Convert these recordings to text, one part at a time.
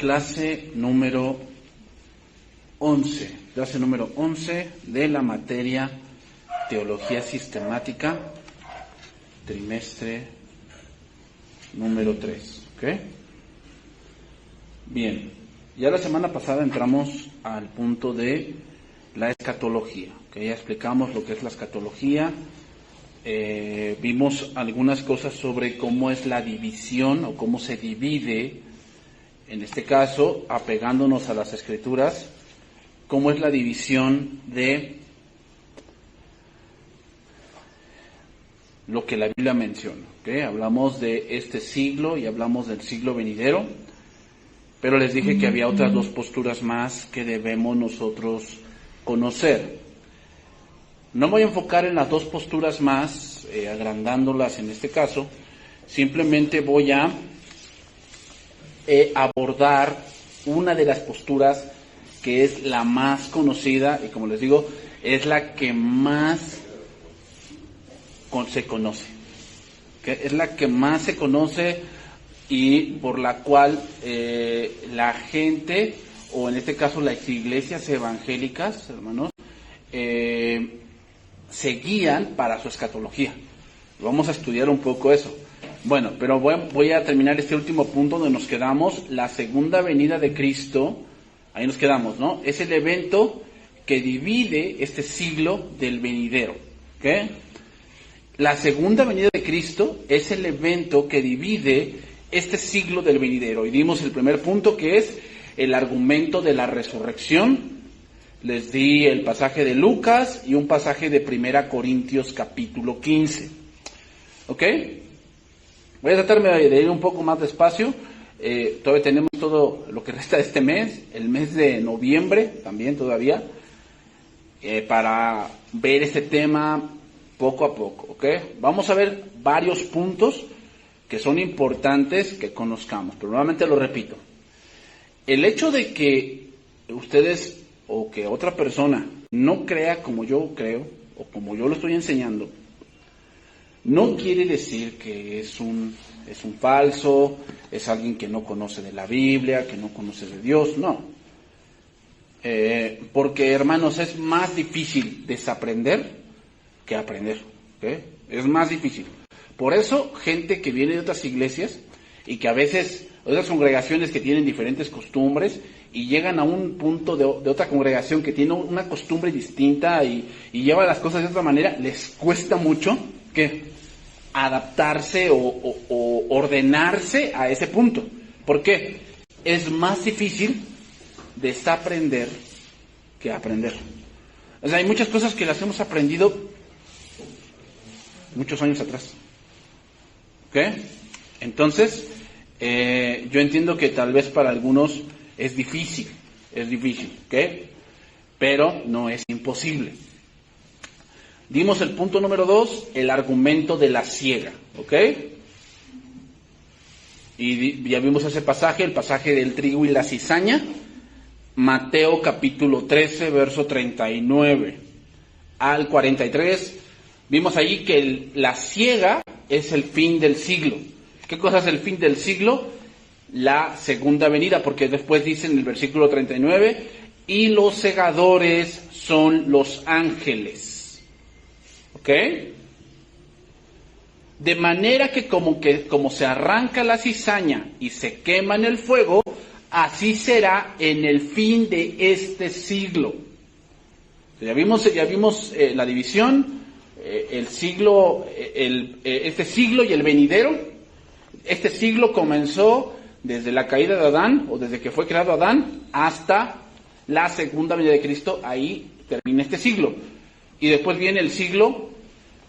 clase número 11. Clase número 11 de la materia Teología Sistemática, trimestre número 3. ¿Ok? Bien, ya la semana pasada entramos al punto de la escatología. ¿Okay? Ya explicamos lo que es la escatología. Vimos algunas cosas sobre cómo es la división o cómo se divide, en este caso, apegándonos a las Escrituras, cómo es la división de lo que la Biblia menciona. ¿Okay? Hablamos de este siglo y hablamos del siglo venidero, pero les dije que había otras dos posturas más que debemos nosotros conocer. No me voy a enfocar en las dos posturas más, agrandándolas en este caso, simplemente voy a abordar una de las posturas que es la más conocida y, como les digo, es la que más se conoce. ¿Okay? Es la que más se conoce y por la cual la gente, o en este caso las iglesias evangélicas, hermanos, se guían para su escatología. Vamos a estudiar un poco eso. Bueno, pero voy a terminar este último punto donde nos quedamos. La segunda venida de Cristo, ahí nos quedamos, ¿no? Es el evento que divide este siglo del venidero. ¿Ok? La segunda venida de Cristo es el evento que divide este siglo del venidero. Y dimos el primer punto, que es el argumento de la resurrección. Les di el pasaje de Lucas y un pasaje de 1 Corintios capítulo 15. ¿Ok? Voy a tratarme de ir un poco más despacio. Todavía tenemos todo lo que resta de este mes, el mes de noviembre también todavía, para ver este tema poco a poco. ¿Ok? Vamos a ver varios puntos que son importantes que conozcamos, pero nuevamente lo repito. El hecho de que ustedes o que otra persona no crea como yo creo o como yo lo estoy enseñando, no quiere decir que es un falso, es alguien que no conoce de la Biblia, que no conoce de Dios, no. Porque, hermanos, es más difícil desaprender que aprender. ¿Okay? Es más difícil. Por eso, gente que viene de otras iglesias y que a veces, otras congregaciones que tienen diferentes costumbres y llegan a un punto de otra congregación que tiene una costumbre distinta y lleva las cosas de otra manera, les cuesta mucho que adaptarse o ordenarse a ese punto. ¿Por qué? Es más difícil desaprender que aprender. O sea, hay muchas cosas que las hemos aprendido muchos años atrás. ¿Ok? Entonces, yo entiendo que tal vez para algunos es difícil, ¿ok? Pero no es imposible. Dimos el punto número 2, el argumento de la ciega, ¿ok? Y ya vimos ese pasaje, el pasaje del trigo y la cizaña, Mateo capítulo 13, verso 39 al 43. Vimos allí que la ciega es el fin del siglo. ¿Qué cosa es el fin del siglo? La segunda venida, porque después dice en el versículo 39, y los segadores son los ángeles. ¿Ok? De manera que como se arranca la cizaña y se quema en el fuego, así será en el fin de este siglo. Ya vimos la división, el siglo, este siglo y el venidero. Este siglo comenzó desde la caída de Adán, o desde que fue creado Adán, hasta la segunda venida de Cristo. Ahí termina este siglo. Y después viene el siglo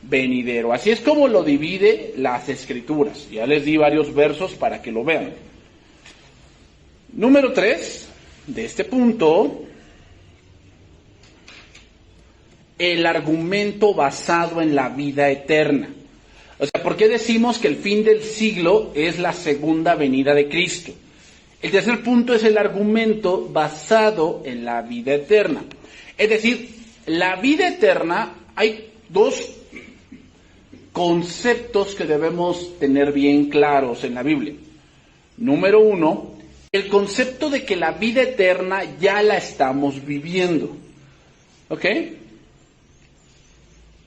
venidero. Así es como lo divide las Escrituras. Ya les di varios versos para que lo vean. Número 3 de este punto, el argumento basado en la vida eterna. O sea, ¿por qué decimos que el fin del siglo es la segunda venida de Cristo? El tercer punto es el argumento basado en la vida eterna. Es decir, la vida eterna, hay dos conceptos que debemos tener bien claros en la Biblia. Número 1, el concepto de que la vida eterna ya la estamos viviendo. ¿Ok?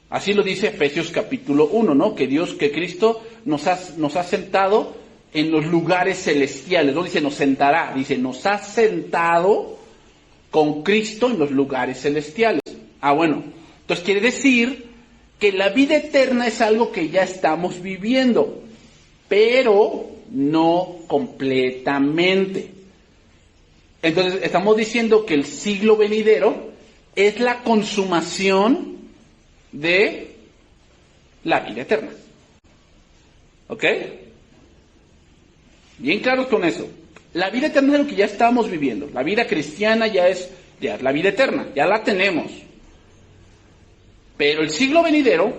Así lo dice Efesios capítulo 1, ¿no? Que Cristo nos ha sentado en los lugares celestiales. No dice nos sentará, dice nos ha sentado con Cristo en los lugares celestiales. Bueno, entonces quiere decir que la vida eterna es algo que ya estamos viviendo, pero no completamente. Entonces estamos diciendo que el siglo venidero es la consumación de la vida eterna. ¿Ok? Bien claros con eso. La vida eterna es lo que ya estamos viviendo. La vida cristiana ya es la vida eterna, ya la tenemos. Pero el siglo venidero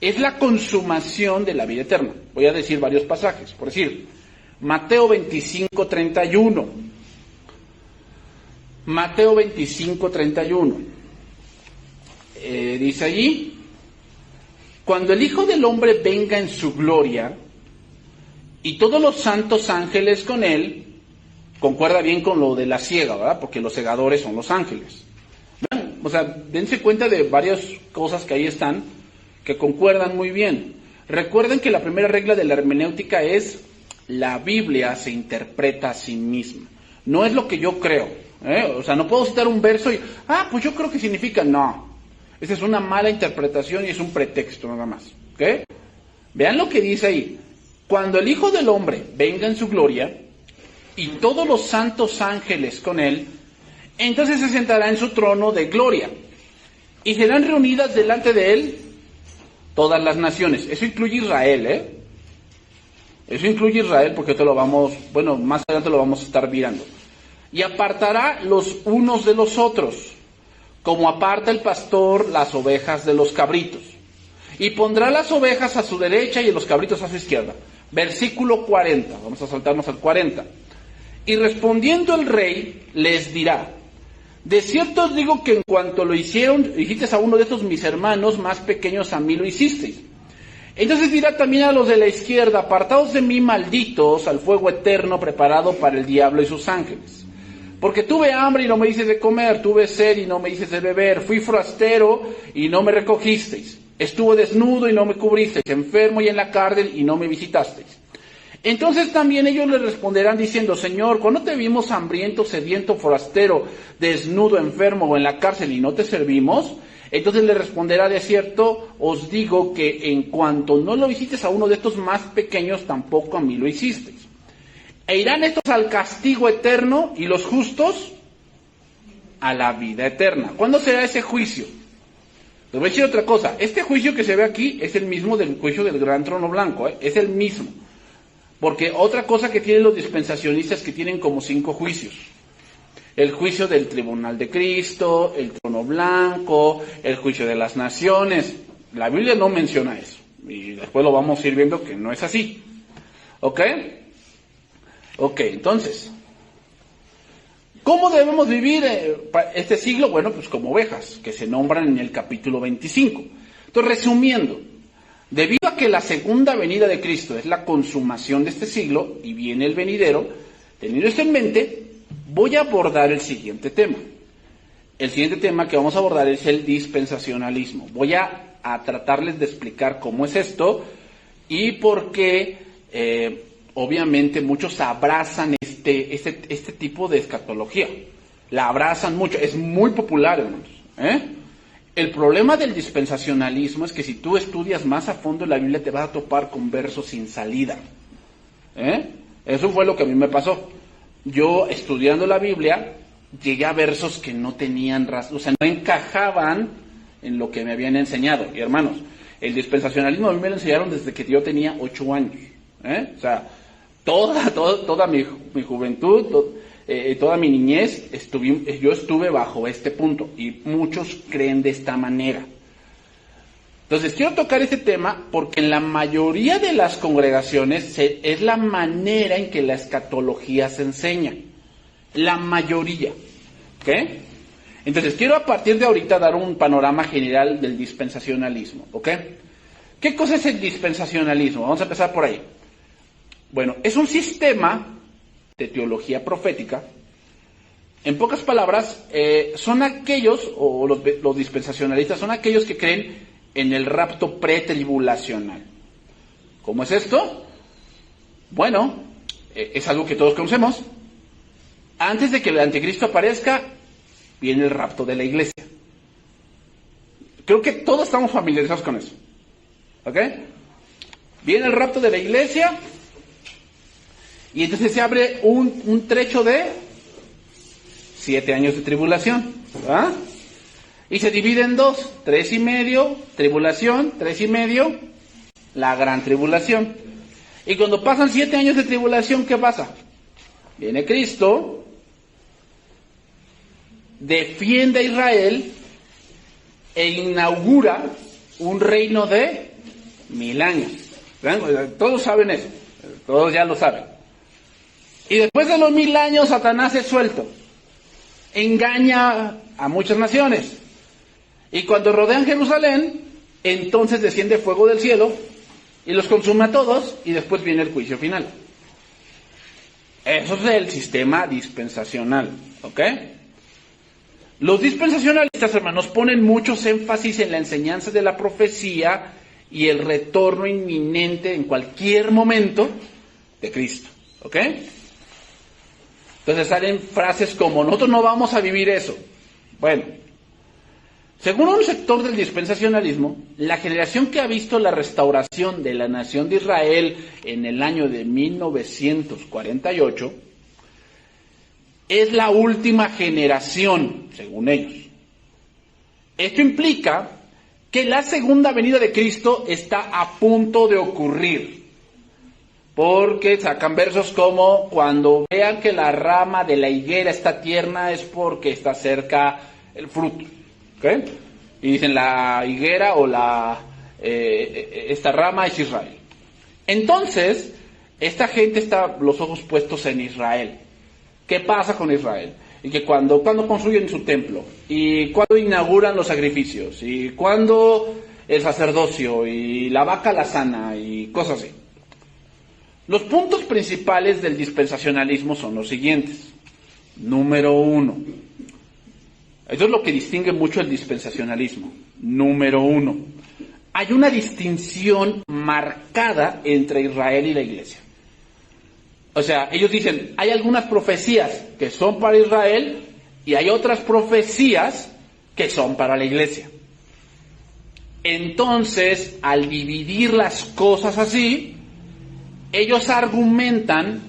es la consumación de la vida eterna. Voy a decir varios pasajes. Por decir, Mateo 25:31. Mateo 25:31. Dice allí, cuando el Hijo del Hombre venga en su gloria y todos los santos ángeles con él, concuerda bien con lo de la ciega, ¿verdad? Porque los segadores son los ángeles. ¿Ven? O sea, dense cuenta de varias cosas que ahí están, que concuerdan muy bien. Recuerden que la primera regla de la hermenéutica es, la Biblia se interpreta a sí misma. No es lo que yo creo. O sea, no puedo citar un verso y, pues yo creo que significa, no. Esa es una mala interpretación y es un pretexto nada más. ¿Ok? Vean lo que dice ahí. Cuando el Hijo del Hombre venga en su gloria y todos los santos ángeles con él, entonces se sentará en su trono de gloria y serán reunidas delante de él todas las naciones. Eso incluye Israel, Eso incluye Israel porque más adelante lo vamos a estar mirando. Y apartará los unos de los otros, como aparta el pastor las ovejas de los cabritos. Y pondrá las ovejas a su derecha y los cabritos a su izquierda. Versículo 40, vamos a saltarnos al 40. Y respondiendo el rey, les dirá, de cierto os digo que en cuanto lo hicisteis a uno de estos mis hermanos más pequeños, a mí lo hicisteis. Entonces dirá también a los de la izquierda, apartaos de mí, malditos, al fuego eterno preparado para el diablo y sus ángeles. Porque tuve hambre y no me dices de comer, tuve sed y no me dices de beber, fui forastero y no me recogisteis, estuve desnudo y no me cubristeis, enfermo y en la cárcel y no me visitasteis. Entonces también ellos le responderán diciendo, Señor, ¿cuándo te vimos hambriento, sediento, forastero, desnudo, enfermo o en la cárcel y no te servimos? Entonces le responderá, de cierto os digo que en cuanto no lo hiciste a uno de estos más pequeños, tampoco a mí lo hicisteis. E irán estos al castigo eterno y los justos a la vida eterna. ¿Cuándo será ese juicio? Les voy a decir otra cosa. Este juicio que se ve aquí es el mismo del juicio del gran trono blanco, es el mismo. Porque otra cosa que tienen los dispensacionistas es que tienen como 5 juicios. El juicio del tribunal de Cristo, el trono blanco, el juicio de las naciones. La Biblia no menciona eso. Y después lo vamos a ir viendo que no es así. ¿Ok? Ok, entonces, ¿cómo debemos vivir este siglo? Bueno, pues como ovejas, que se nombran en el capítulo 25. Entonces, resumiendo, debido a que la segunda venida de Cristo es la consumación de este siglo, y viene el venidero, teniendo esto en mente, voy a abordar el siguiente tema. El siguiente tema que vamos a abordar es el dispensacionalismo. Voy a tratarles de explicar cómo es esto y por qué... obviamente muchos abrazan este tipo de escatología. La abrazan mucho, es muy popular, hermanos. El problema del dispensacionalismo es que si tú estudias más a fondo la Biblia te vas a topar con versos sin salida. Eso fue lo que a mí me pasó. Yo, estudiando la Biblia, llegué a versos que no tenían razón, o sea, no encajaban en lo que me habían enseñado. Y hermanos, el dispensacionalismo a mí me lo enseñaron desde que yo tenía 8 años. O sea, toda mi juventud, toda mi niñez, yo estuve bajo este punto y muchos creen de esta manera. Entonces, quiero tocar este tema porque en la mayoría de las congregaciones es la manera en que la escatología se enseña. La mayoría. ¿Ok? Entonces, quiero a partir de ahorita dar un panorama general del dispensacionalismo. ¿Ok? ¿Qué cosa es el dispensacionalismo? Vamos a empezar por ahí. Bueno, es un sistema de teología profética, en pocas palabras, son aquellos, o los dispensacionalistas, son aquellos que creen en el rapto pretribulacional. ¿Cómo es esto? Bueno, es algo que todos conocemos. Antes de que el anticristo aparezca, viene el rapto de la iglesia. Creo que todos estamos familiarizados con eso. ¿Ok? Viene el rapto de la iglesia y entonces se abre un trecho de 7 años de tribulación. ¿Verdad? Y se divide en dos: 3.5, tribulación, 3.5, la gran tribulación. Y cuando pasan 7 años de tribulación, ¿qué pasa? Viene Cristo, defiende a Israel e inaugura un reino de 1000 años. ¿Ven? Todos saben eso, todos ya lo saben. Y después de los 1000 años, Satanás es suelto, engaña a muchas naciones. Y cuando rodean Jerusalén, entonces desciende fuego del cielo y los consume a todos, y después viene el juicio final. Eso es el sistema dispensacional, ¿ok? Los dispensacionalistas, hermanos, ponen muchos énfasis en la enseñanza de la profecía y el retorno inminente en cualquier momento de Cristo, ¿ok? Entonces salen frases como: nosotros no vamos a vivir eso. Bueno, según un sector del dispensacionalismo, la generación que ha visto la restauración de la nación de Israel en el año de 1948 es la última generación, según ellos. Esto implica que la segunda venida de Cristo está a punto de ocurrir, porque sacan versos como: cuando vean que la rama de la higuera está tierna es porque está cerca el fruto. ¿Okay? Y dicen la higuera o esta rama es Israel. Entonces, esta gente está los ojos puestos en Israel. ¿Qué pasa con Israel? Y que cuando construyen su templo, y cuando inauguran los sacrificios, y cuando el sacerdocio, y la vaca la sana, y cosas así. Los puntos principales del dispensacionalismo son los siguientes. Número 1. Eso es lo que distingue mucho el dispensacionalismo. Número 1. Hay una distinción marcada entre Israel y la iglesia. O sea, ellos dicen, hay algunas profecías que son para Israel y hay otras profecías que son para la iglesia. Entonces, al dividir las cosas así, ellos argumentan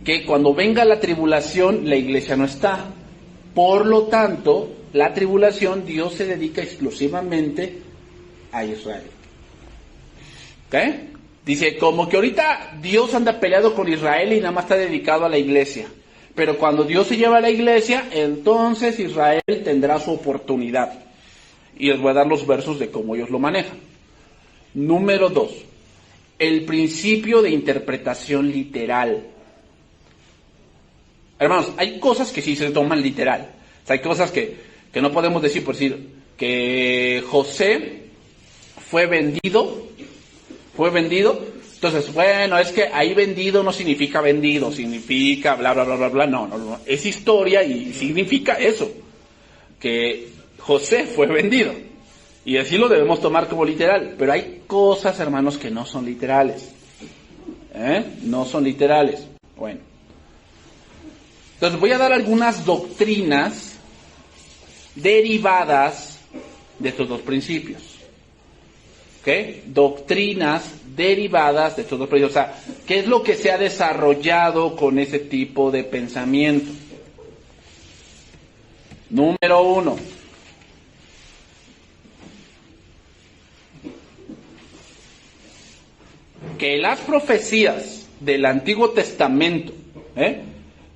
que cuando venga la tribulación, la iglesia no está. Por lo tanto, la tribulación, Dios se dedica exclusivamente a Israel. ¿Ok? Dice, como que ahorita Dios anda peleado con Israel y nada más está dedicado a la iglesia. Pero cuando Dios se lleva a la iglesia, entonces Israel tendrá su oportunidad. Y les voy a dar los versos de cómo ellos lo manejan. Número 2. El principio de interpretación literal. Hermanos, hay cosas que sí se toman literal. O sea, hay cosas que no podemos decir, por decir, que José fue vendido. Entonces, bueno, es que ahí vendido no significa vendido, significa bla, bla, bla, bla, bla. No. Es historia y significa eso. Que José fue vendido. Y así lo debemos tomar como literal. Pero hay cosas, hermanos, que no son literales. No son literales. Bueno. Entonces voy a dar algunas doctrinas derivadas de estos dos principios. ¿Ok? Doctrinas derivadas de estos dos principios. O sea, ¿qué es lo que se ha desarrollado con ese tipo de pensamiento? Número 1. Que las profecías del Antiguo Testamento,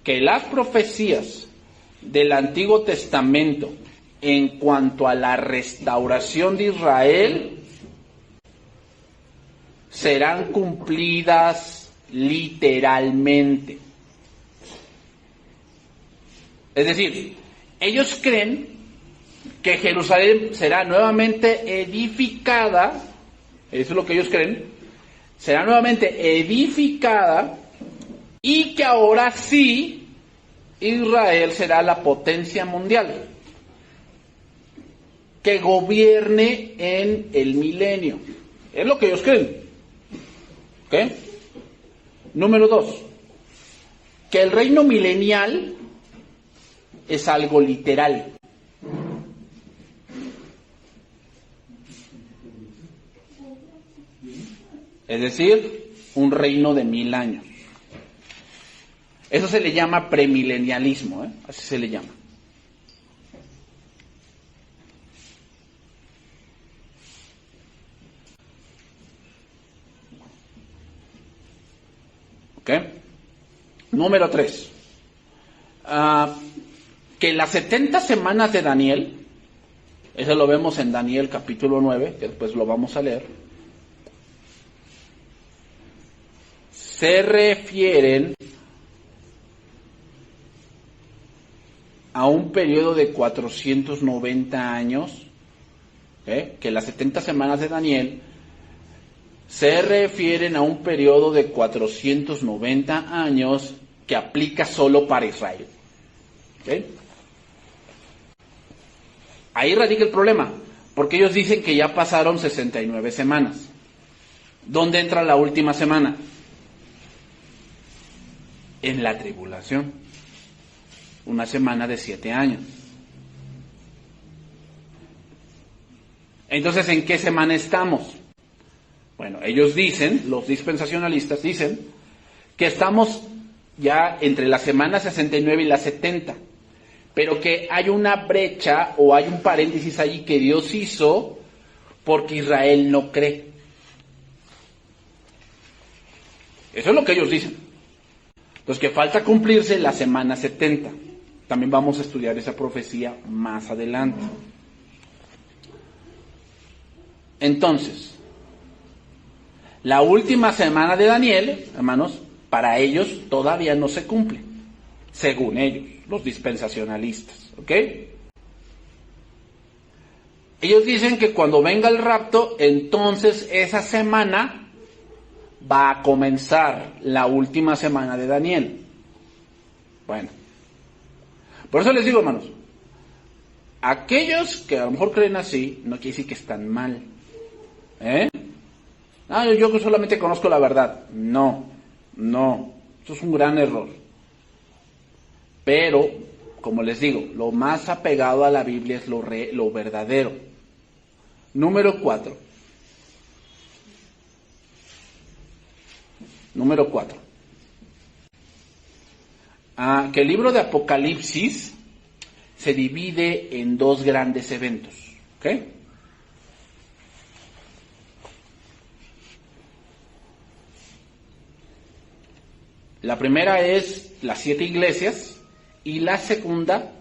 que las profecías del Antiguo Testamento en cuanto a la restauración de Israel serán cumplidas literalmente. Es decir, ellos creen que Jerusalén será nuevamente edificada, eso es lo que ellos creen, será nuevamente edificada y que ahora sí Israel será la potencia mundial que gobierne en el milenio. Es lo que ellos creen. ¿Ok? Número 2. Que el reino milenial es algo literal. Es decir, un reino de 1000 años. Eso se le llama premilenialismo, así se le llama. ¿Ok? Número 3. Que las 70 semanas de Daniel, eso lo vemos en Daniel capítulo 9, que después lo vamos a leer, se refieren a un periodo de 490 años, que las 70 semanas de Daniel se refieren a un periodo de 490 años que aplica solo para Israel. ¿Okay? Ahí radica el problema, porque ellos dicen que ya pasaron 69 semanas. ¿Dónde entra la última semana? En la tribulación. Una semana de 7 años. Entonces, ¿en qué semana estamos? Bueno, ellos dicen, los dispensacionalistas dicen, que estamos ya entre la semana 69 y la 70, pero que hay una brecha o hay un paréntesis allí que Dios hizo porque Israel no cree. Eso es lo que ellos dicen. Entonces, que falta cumplirse la semana 70. También vamos a estudiar esa profecía más adelante. Entonces, la última semana de Daniel, hermanos, para ellos todavía no se cumple, según ellos, los dispensacionalistas, ¿ok? Ellos dicen que cuando venga el rapto, entonces esa semana va a comenzar la última semana de Daniel. Bueno, por eso les digo, hermanos, aquellos que a lo mejor creen así, no quiere decir que están mal. Yo solamente conozco la verdad. No, eso es un gran error. Pero, como les digo, lo más apegado a la Biblia es lo verdadero. Número 4. Que el libro de Apocalipsis se divide en 2 grandes eventos. ¿Ok? La primera es las 7 iglesias y la segunda,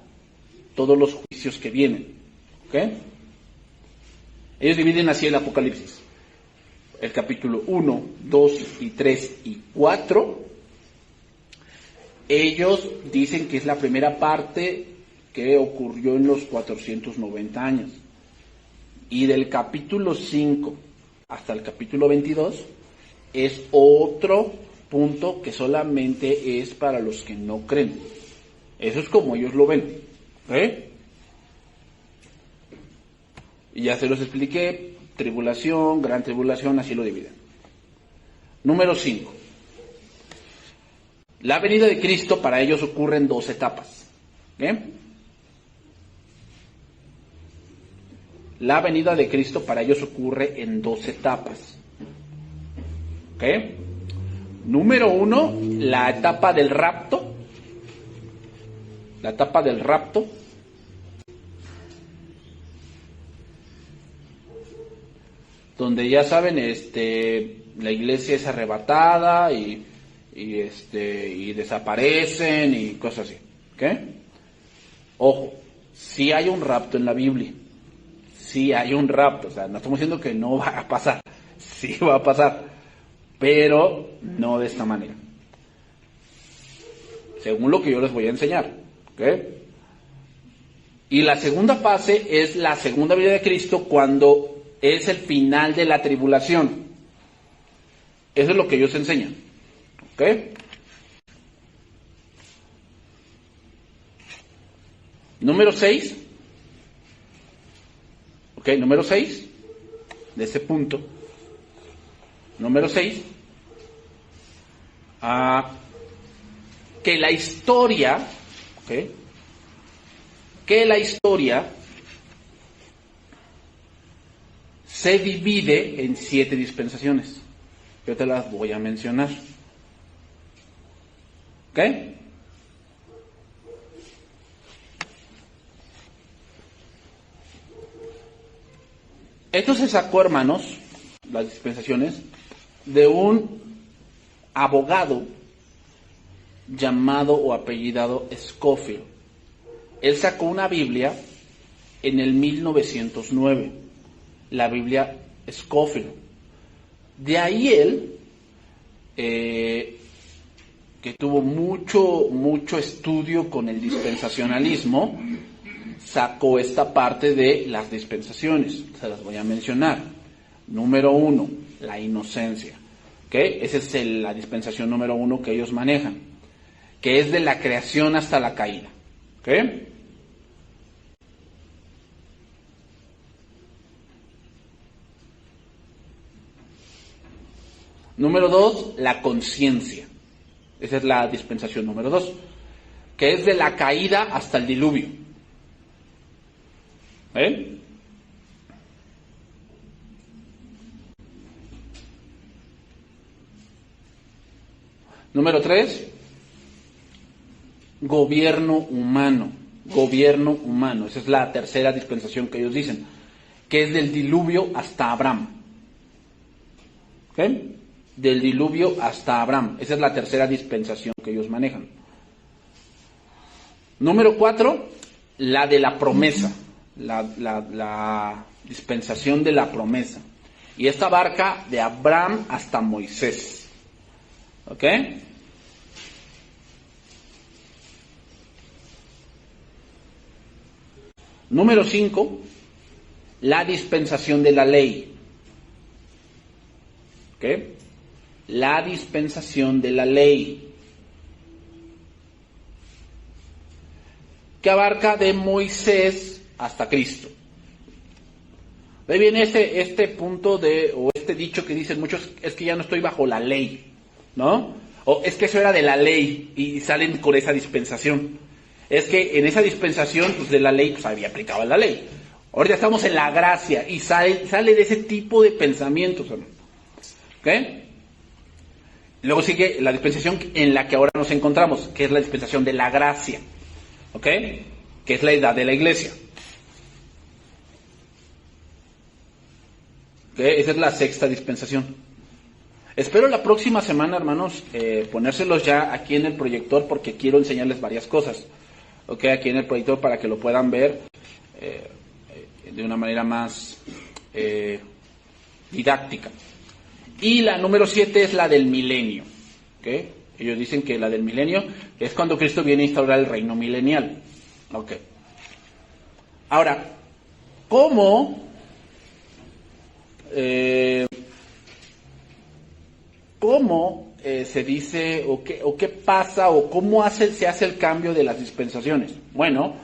todos los juicios que vienen. ¿Ok? Ellos dividen así el Apocalipsis. El capítulo 1, 2 y 3 y 4. Ellos dicen que es la primera parte que ocurrió en los 490 años. Y del capítulo 5 hasta el capítulo 22 es otro punto que solamente es para los que no creen. Eso es como ellos lo ven. Y ya se los expliqué, tribulación, gran tribulación, así lo dividen. Número 5. La venida de Cristo para ellos ocurre en 2 etapas. La venida de Cristo para ellos ocurre en 2 etapas. Número 1, la etapa del rapto. La etapa del rapto. Donde ya saben, la iglesia es arrebatada y desaparecen y cosas así. Ojo, sí hay un rapto en la Biblia. Sí hay un rapto. O sea, no estamos diciendo que no va a pasar. Sí va a pasar. Pero no de esta manera. Según lo que yo les voy a enseñar. Y la segunda fase es la segunda venida de Cristo cuando es el final de la tribulación. Eso es lo que ellos enseñan. Número 6. Ok, número 6. De ese punto. Número 6. Que la historia. Ok. Que la historia se divide en 7 dispensaciones. Yo te las voy a mencionar. ¿Ok? Esto se sacó, hermanos, las dispensaciones, de un abogado llamado o apellidado Scofield. Él sacó una Biblia en el 1909, la Biblia Scofield. De ahí él, que tuvo mucho estudio con el dispensacionalismo, sacó esta parte de las dispensaciones. Se las voy a mencionar. Número 1, la inocencia. ¿Okay? Esa es la dispensación número 1 que ellos manejan, que es de la creación hasta la caída. ¿Okay? Número 2, la conciencia. Esa es la dispensación número 2, que es de la caída hasta el diluvio. ¿Ven? Número 3, gobierno humano. Gobierno humano. Esa es la tercera dispensación que ellos dicen, que es del diluvio hasta Abraham. ¿Ok? Del diluvio hasta Abraham. Esa es la tercera dispensación que ellos manejan. Número 4, la de la promesa. La dispensación de la promesa. Y esta abarca de Abraham hasta Moisés. ¿Ok? Número 5, la dispensación de la ley. ¿Ok? La dispensación de la ley, que abarca de Moisés hasta Cristo. Ahí viene este punto o este dicho que dicen muchos, es que ya no estoy bajo la ley, ¿no? O es que eso era de la ley y salen con esa dispensación. Es que en esa dispensación pues, de la ley pues había aplicado la ley. Ahora ya estamos en la gracia y sale de ese tipo de pensamientos, ¿no? ¿Ok? Luego sigue la dispensación en la que ahora nos encontramos, que es la dispensación de la gracia, ¿ok? Que es la edad de la iglesia. ¿Ok? Esa es la sexta dispensación. Espero la próxima semana, hermanos, ponérselos ya aquí en el proyector porque quiero enseñarles varias cosas, ¿ok? Aquí en el proyector para que lo puedan ver de una manera más didáctica. Y la número 7 es la del milenio. ¿Okay? Ellos dicen que la del milenio es cuando Cristo viene a instaurar el reino milenial. Okay. Ahora, ¿cómo se dice o qué pasa o cómo se hace el cambio de las dispensaciones? Bueno,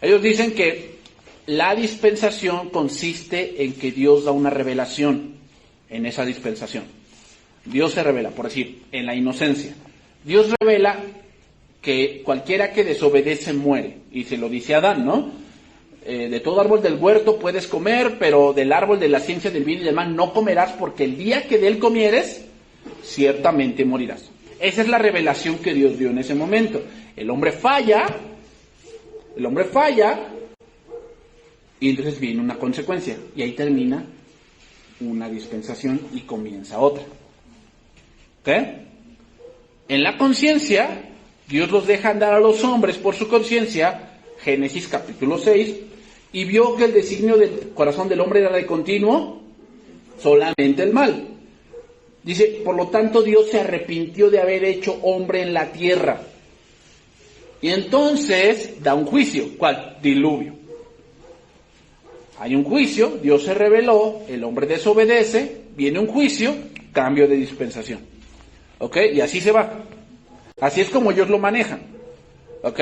ellos dicen que la dispensación consiste en que Dios da una revelación. En esa dispensación Dios se revela, por decir, en la inocencia. Dios revela que cualquiera que desobedece muere, y se lo dice a Adán, ¿no? De todo árbol del huerto puedes comer, pero del árbol de la ciencia del bien y del mal no comerás, porque el día que de él comieres, ciertamente morirás. Esa es la revelación que Dios dio en ese momento. El hombre falla, y entonces viene una consecuencia, y ahí termina una dispensación y comienza otra. ¿Ok? En la conciencia, Dios los deja andar a los hombres por su conciencia, Génesis capítulo 6, y vio que el designio del corazón del hombre era de continuo solamente el mal. Dice, por lo tanto Dios se arrepintió de haber hecho hombre en la tierra. Y entonces da un juicio. ¿Cuál? Diluvio. Hay un juicio, Dios se reveló, el hombre desobedece, viene un juicio, cambio de dispensación. ¿Ok? Y así se va. Así es como ellos lo manejan. ¿Ok?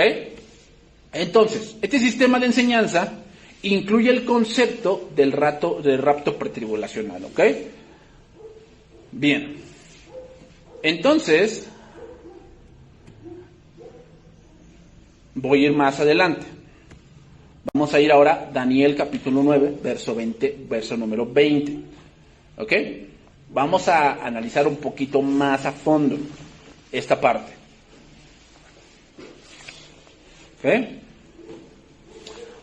Entonces, este sistema de enseñanza incluye el concepto del rapto pretribulacional, ¿ok? Bien. Entonces, voy a ir más adelante. Vamos a ir ahora a Daniel capítulo 9, verso número 20. ¿Ok? Vamos a analizar un poquito más a fondo esta parte. ¿Ok?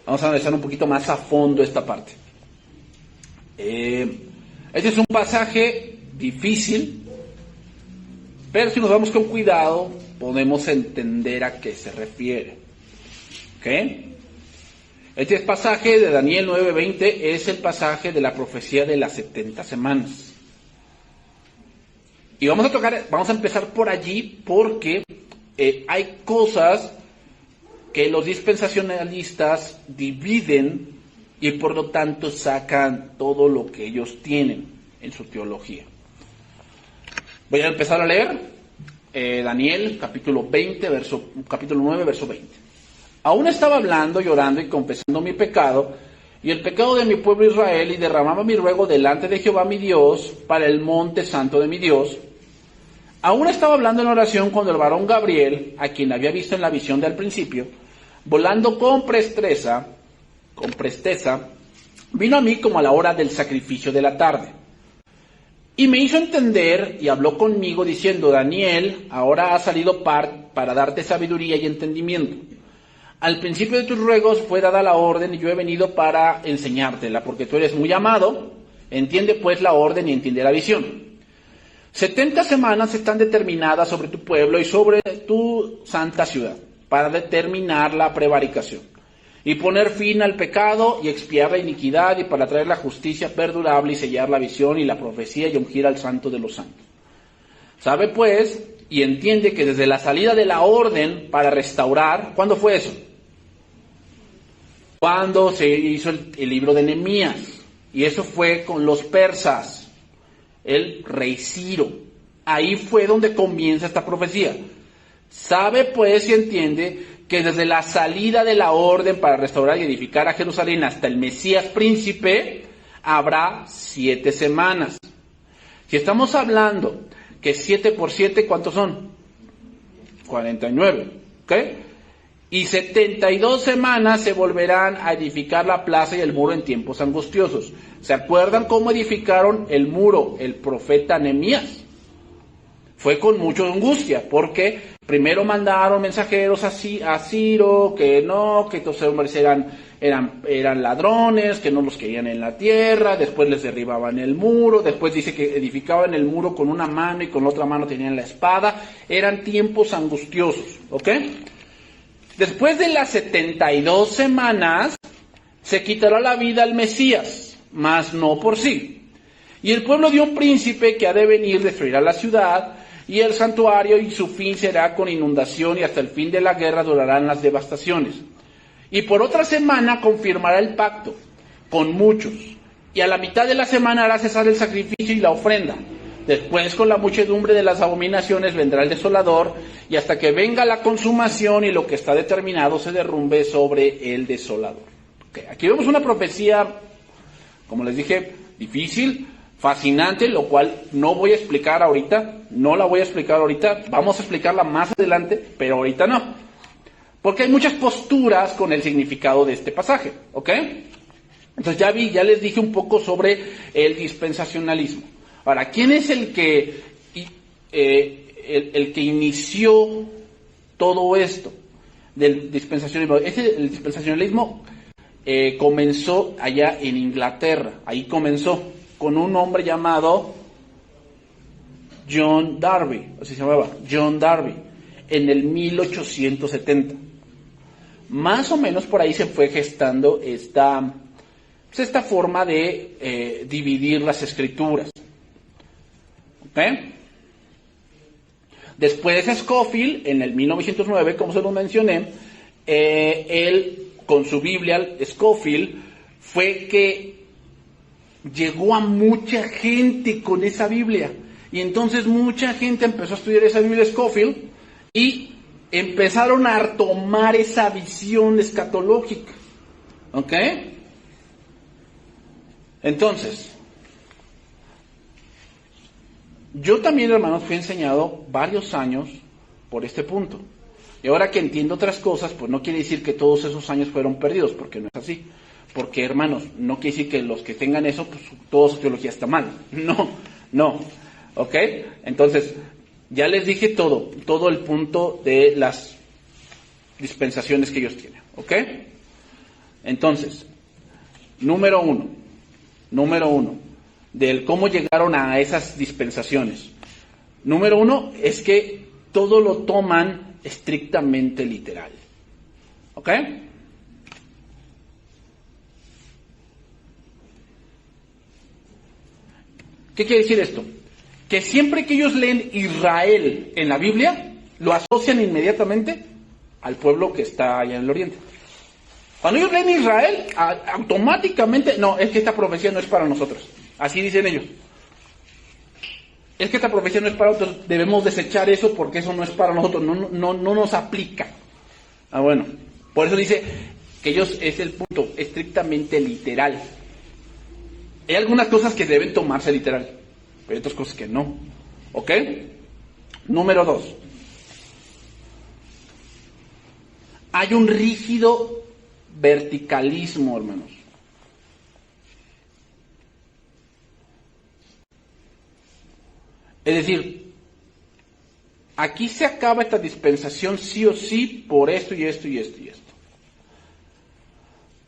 Vamos a analizar un poquito más a fondo esta parte. Este es un pasaje difícil, pero si nos vamos con cuidado, podemos entender a qué se refiere. ¿Ok? Este pasaje de Daniel 9:20 es el pasaje de la profecía de las 70 semanas. Y vamos a empezar por allí porque hay cosas que los dispensacionalistas dividen y por lo tanto sacan todo lo que ellos tienen en su teología. Voy a empezar a leer Daniel capítulo 9, verso 20. Aún estaba hablando, llorando y confesando mi pecado y el pecado de mi pueblo Israel, y derramaba mi ruego delante de Jehová mi Dios para el monte santo de mi Dios. Aún estaba hablando en oración cuando el varón Gabriel, a quien había visto en la visión del principio, volando con presteza, vino a mí como a la hora del sacrificio de la tarde. Y me hizo entender y habló conmigo diciendo: Daniel, ahora ha salido para darte sabiduría y entendimiento. Al principio de tus ruegos fue dada la orden y yo he venido para enseñártela, porque tú eres muy amado. Entiende pues la orden y entiende la visión. 70 semanas están determinadas sobre tu pueblo y sobre tu santa ciudad, para determinar la prevaricación, y poner fin al pecado y expiar la iniquidad, y para traer la justicia perdurable y sellar la visión y la profecía y ungir al santo de los santos. Sabe pues y entiende que desde la salida de la orden para restaurar, ¿cuándo fue eso? Cuando se hizo el libro de Nehemías, y eso fue con los persas, el rey Ciro. Ahí fue donde comienza esta profecía. Sabe pues y entiende que desde la salida de la orden para restaurar y edificar a Jerusalén hasta el Mesías príncipe, habrá 7 semanas. Si estamos hablando que 7 por 7, ¿cuántos son? 49, ¿ok? Y 72 semanas se volverán a edificar la plaza y el muro en tiempos angustiosos. ¿Se acuerdan cómo edificaron el muro el profeta Nehemías? Fue con mucha angustia, porque primero mandaron mensajeros a Ciro, que estos hombres eran ladrones, que no los querían en la tierra, después les derribaban el muro, después dice que edificaban el muro con una mano y con la otra mano tenían la espada. Eran tiempos angustiosos, ¿ok? Después de las 72 semanas, se quitará la vida al Mesías, mas no por sí. Y el pueblo de un príncipe que ha de venir destruirá la ciudad y el santuario, y su fin será con inundación, y hasta el fin de la guerra durarán las devastaciones. Y por otra semana confirmará el pacto con muchos, y a la mitad de la semana hará cesar el sacrificio y la ofrenda. Después, con la muchedumbre de las abominaciones vendrá el desolador, y hasta que venga la consumación y lo que está determinado se derrumbe sobre el desolador. Okay. Aquí vemos una profecía, como les dije, difícil, fascinante, lo cual no voy a explicar ahorita, vamos a explicarla más adelante, pero ahorita no. Porque hay muchas posturas con el significado de este pasaje, ¿ok? Entonces ya les dije un poco sobre el dispensacionalismo. Ahora, ¿quién es el que inició todo esto del dispensacionalismo? El dispensacionalismo comenzó allá en Inglaterra. Ahí comenzó con un hombre llamado John Darby, así se llamaba, John Darby, en el 1870. Más o menos por ahí se fue gestando esta forma de dividir las escrituras. ¿Okay? Después Scofield, en el 1909, como se lo mencioné, él con su Biblia, Scofield, fue que llegó a mucha gente con esa Biblia. Y entonces mucha gente empezó a estudiar esa Biblia Scofield y empezaron a tomar esa visión escatológica. ¿Ok? Entonces, yo también, hermanos, fui enseñado varios años por este punto. Y ahora que entiendo otras cosas, pues no quiere decir que todos esos años fueron perdidos, porque no es así. Porque, hermanos, no quiere decir que los que tengan eso, pues toda su teología está mal. No. ¿Ok? Entonces, ya les dije todo el punto de las dispensaciones que ellos tienen. ¿Ok? Entonces, número uno, del cómo llegaron a esas dispensaciones. Número uno es que todo lo toman estrictamente literal. ¿Ok? ¿Qué quiere decir esto? Que siempre que ellos leen Israel en la Biblia, lo asocian inmediatamente al pueblo que está allá en el oriente. Cuando ellos leen Israel, automáticamente, no, es que esta profecía no es para nosotros. Así dicen ellos. Es que esta profecía no es para nosotros, debemos desechar eso porque eso no es para nosotros, no nos aplica. Bueno, por eso dice que ellos, es el punto, estrictamente literal. Hay algunas cosas que deben tomarse literal, pero hay otras cosas que no. ¿Ok? Número 2. Hay un rígido verticalismo, hermanos. Es decir, aquí se acaba esta dispensación sí o sí por esto y esto y esto y esto.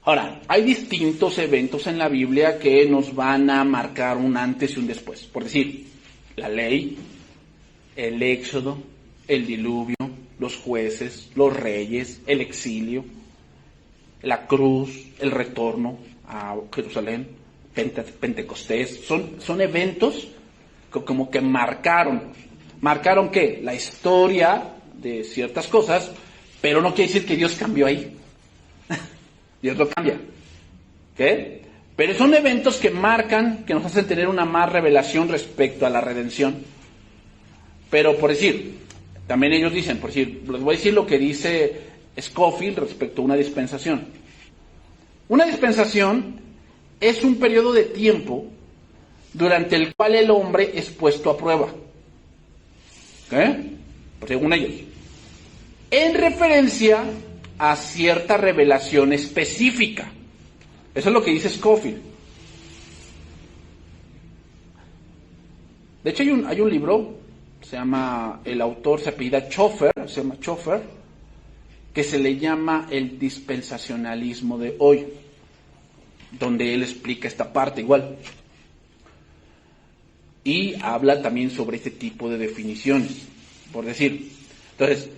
Ahora, hay distintos eventos en la Biblia que nos van a marcar un antes y un después. Por decir, la ley, el éxodo, el diluvio, los jueces, los reyes, el exilio, la cruz, el retorno a Jerusalén, Pentecostés. Son eventos que como que marcaron. ¿Marcaron qué? La historia de ciertas cosas, pero no quiere decir que Dios cambió ahí. Dios lo cambia. ¿Ok? Pero son eventos que marcan, que nos hacen tener una más revelación respecto a la redención. Pero por decir, también ellos dicen, por decir, les voy a decir lo que dice Scofield respecto a una dispensación. Una dispensación es un periodo de tiempo durante el cual el hombre es puesto a prueba. ¿Ok? Según ellos. En referencia a cierta revelación específica. Eso es lo que dice Scofield. De hecho, hay un libro, se llama, el autor se apellida Chofer, que se le llama El dispensacionalismo de hoy, donde él explica esta parte igual. Y habla también sobre este tipo de definiciones, por decir. Entonces,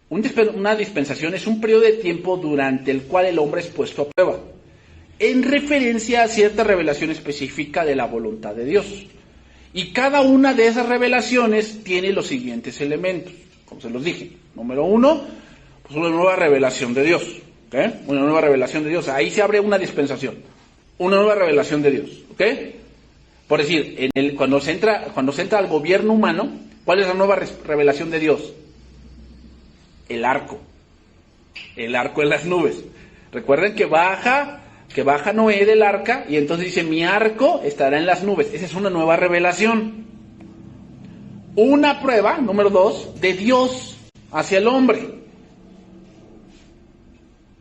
una dispensación es un periodo de tiempo durante el cual el hombre es puesto a prueba, en referencia a cierta revelación específica de la voluntad de Dios. Y cada una de esas revelaciones tiene los siguientes elementos, como se los dije. Número 1, pues una nueva revelación de Dios. ¿Ok? Una nueva revelación de Dios. Ahí se abre una dispensación. Una nueva revelación de Dios. ¿Ok? Por decir, cuando se entra al gobierno humano, ¿cuál es la nueva revelación de Dios? El arco. El arco en las nubes. Recuerden que baja Noé del arca y entonces dice, mi arco estará en las nubes. Esa es una nueva revelación. Una prueba, número 2, de Dios hacia el hombre.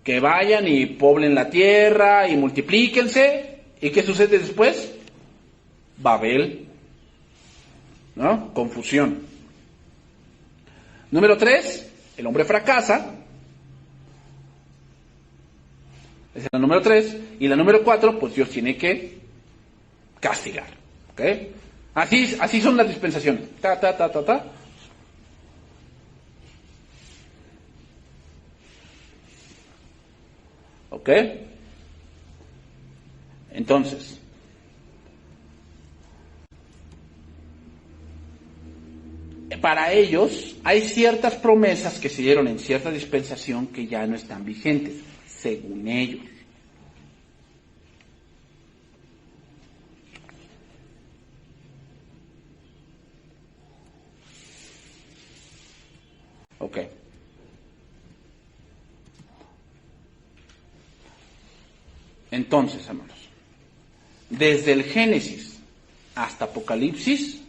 Que vayan y poblen la tierra y multiplíquense. ¿Y qué sucede después? Babel. ¿No? Confusión. Número 3, el hombre fracasa. Esa es la número 3. Y la número 4, pues Dios tiene que castigar. ¿Ok? Así son las dispensaciones. ¿Ok? Entonces, para ellos hay ciertas promesas que se dieron en cierta dispensación que ya no están vigentes, según ellos. Ok. Entonces, hermanos, desde el Génesis hasta Apocalipsis,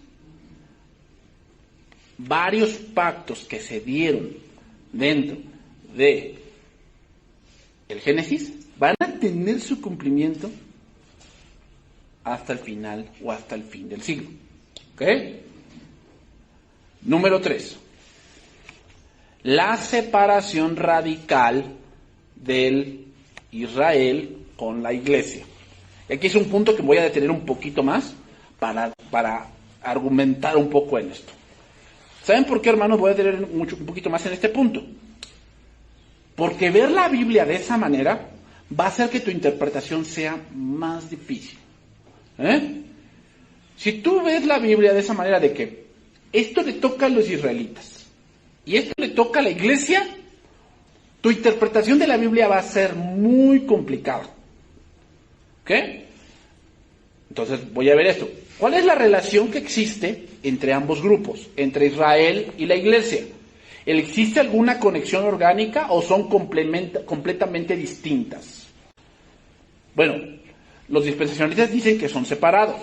varios pactos que se dieron dentro de el Génesis van a tener su cumplimiento hasta el final o hasta el fin del siglo. ¿Ok? Número 3. La separación radical del Israel con la iglesia. Y aquí es un punto que voy a detener un poquito más para argumentar un poco en esto. ¿Saben por qué, hermanos? Voy a detener un poquito más en este punto. Porque ver la Biblia de esa manera va a hacer que tu interpretación sea más difícil. Si tú ves la Biblia de esa manera de que esto le toca a los israelitas y esto le toca a la iglesia, tu interpretación de la Biblia va a ser muy complicada. ¿Ok? Entonces voy a ver esto. ¿Cuál es la relación que existe entre ambos grupos, entre Israel y la iglesia? ¿Existe alguna conexión orgánica o son completamente distintas? Bueno, los dispensacionalistas dicen que son separados.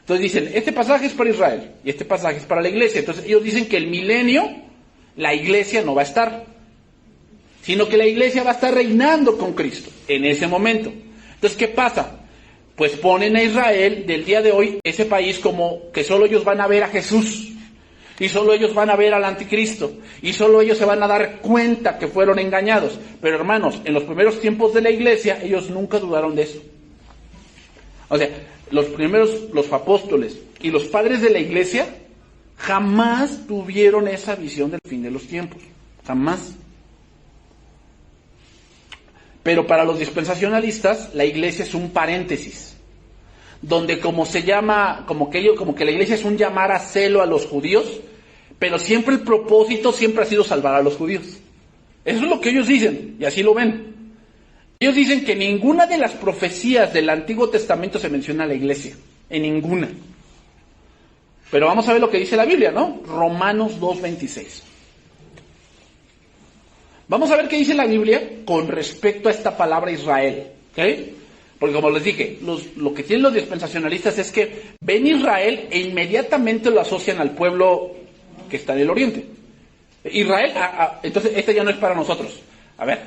Entonces dicen, este pasaje es para Israel y este pasaje es para la iglesia. Entonces ellos dicen que el milenio, la iglesia no va a estar, sino que la iglesia va a estar reinando con Cristo en ese momento. Entonces, ¿qué pasa? Pues ponen a Israel del día de hoy, ese país, como que solo ellos van a ver a Jesús, y solo ellos van a ver al anticristo, y solo ellos se van a dar cuenta que fueron engañados. Pero hermanos, en los primeros tiempos de la iglesia, ellos nunca dudaron de eso. O sea, los apóstoles y los padres de la iglesia jamás tuvieron esa visión del fin de los tiempos. Jamás. Pero para los dispensacionalistas, la iglesia es un paréntesis, donde como que la iglesia es un llamar a celo a los judíos, pero siempre el propósito siempre ha sido salvar a los judíos. Eso es lo que ellos dicen, y así lo ven. Ellos dicen que ninguna de las profecías del Antiguo Testamento se menciona a la iglesia, en ninguna. Pero vamos a ver lo que dice la Biblia, ¿no? Romanos 2:26. Vamos a ver qué dice la Biblia con respecto a esta palabra Israel, ¿ok? Porque como les dije, lo que tienen los dispensacionalistas es que ven Israel e inmediatamente lo asocian al pueblo que está en el oriente. Israel, entonces este ya no es para nosotros. A ver,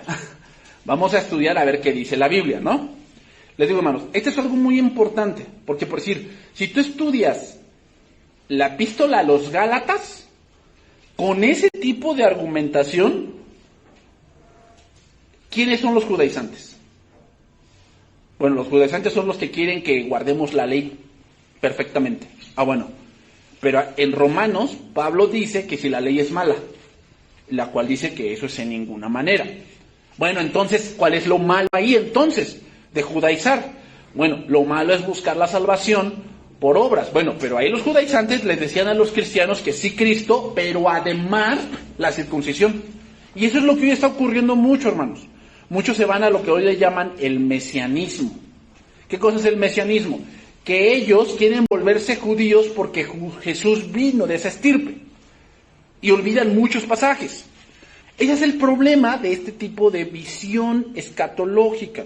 vamos a estudiar a ver qué dice la Biblia, ¿no? Les digo, hermanos, esto es algo muy importante, porque por decir, si tú estudias la epístola a los Gálatas, con ese tipo de argumentación, ¿quiénes son los judaizantes? Bueno, los judaizantes son los que quieren que guardemos la ley perfectamente. Bueno, pero en Romanos, Pablo dice que si la ley es mala, la cual dice que eso es en ninguna manera. Bueno, entonces, ¿cuál es lo malo ahí entonces de judaizar? Bueno, lo malo es buscar la salvación por obras. Bueno, pero ahí los judaizantes les decían a los cristianos que sí Cristo, pero además la circuncisión. Y eso es lo que hoy está ocurriendo mucho, hermanos. Muchos se van a lo que hoy le llaman el mesianismo. ¿Qué cosa es el mesianismo? Que ellos quieren volverse judíos porque Jesús vino de esa estirpe. Y olvidan muchos pasajes. Ese es el problema de este tipo de visión escatológica.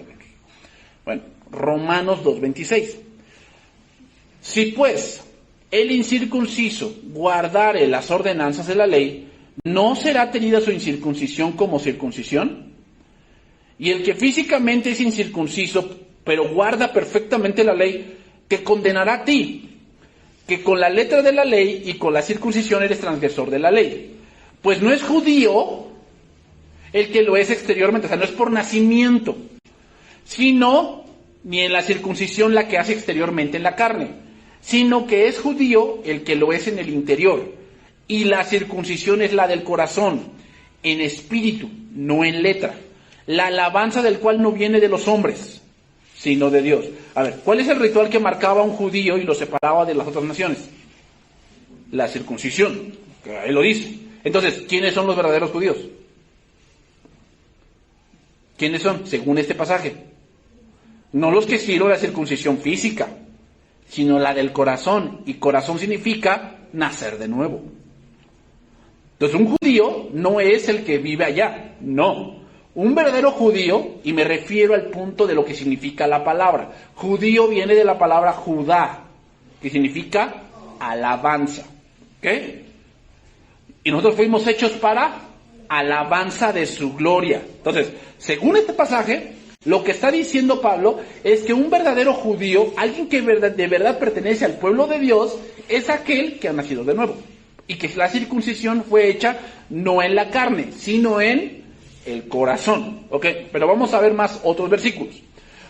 Bueno, Romanos 2:26. Si pues el incircunciso guardare las ordenanzas de la ley, ¿no será tenida su incircuncisión como circuncisión? Y el que físicamente es incircunciso, pero guarda perfectamente la ley, ¿te condenará a ti? Que con la letra de la ley y con la circuncisión eres transgresor de la ley. Pues no es judío el que lo es exteriormente, o sea, no es por nacimiento, sino ni en la circuncisión la que hace exteriormente en la carne, sino que es judío el que lo es en el interior. Y la circuncisión es la del corazón, en espíritu, no en letra. La alabanza del cual no viene de los hombres, sino de Dios. A ver, ¿cuál es el ritual que marcaba a un judío y lo separaba de las otras naciones? La circuncisión, que ahí lo dice. Entonces, ¿quiénes son los verdaderos judíos? ¿Quiénes son, según este pasaje? No los que hicieron la circuncisión física, sino la del corazón. Y corazón significa nacer de nuevo. Entonces un judío no es el que vive allá, no. Un verdadero judío, y me refiero al punto de lo que significa la palabra. Judío viene de la palabra Judá, que significa alabanza. ¿Ok? Y nosotros fuimos hechos para alabanza de su gloria. Entonces, según este pasaje, lo que está diciendo Pablo es que un verdadero judío, alguien que de verdad pertenece al pueblo de Dios, es aquel que ha nacido de nuevo. Y que la circuncisión fue hecha no en la carne, sino en el corazón. ¿Ok? Pero vamos a ver más otros versículos.